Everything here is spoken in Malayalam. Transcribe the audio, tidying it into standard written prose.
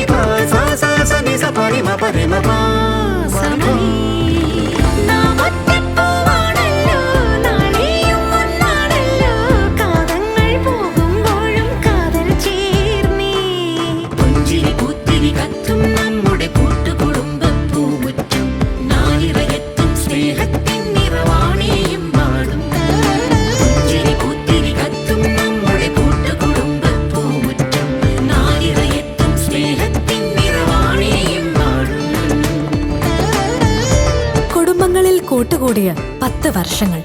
pa sa sa sa ni sa pa ni ma pa re ma pa samani naam ഒറ്റപ്പൂവാണല്ലോ നാളെയും ഒന്നാണല്ലോ കാതങ്ങൾ പോകുമ്പോഴും കാതൽ ചേർന്നേ പുഞ്ചിരി പൂത്തിരി കത്തും നമ്മുടെ കൂട്ടുകുടുംബം പൂമുറ്റും നാളിറയെത്തും സ്നേഹത്തിൻ നിറവാണിയും പാടും പുഞ്ചിരി പൂത്തിരി കത്തും നമ്മുടെ കൂട്ടുകുടുംബം പൂമുറ്റും നാളിറയെത്തും സ്നേഹത്തിൻ നിറവാണിയും പാടും. കുടുംബങ്ങളിൽ കൂട്ടുകൂടിയ 10 വർഷങ്ങൾ.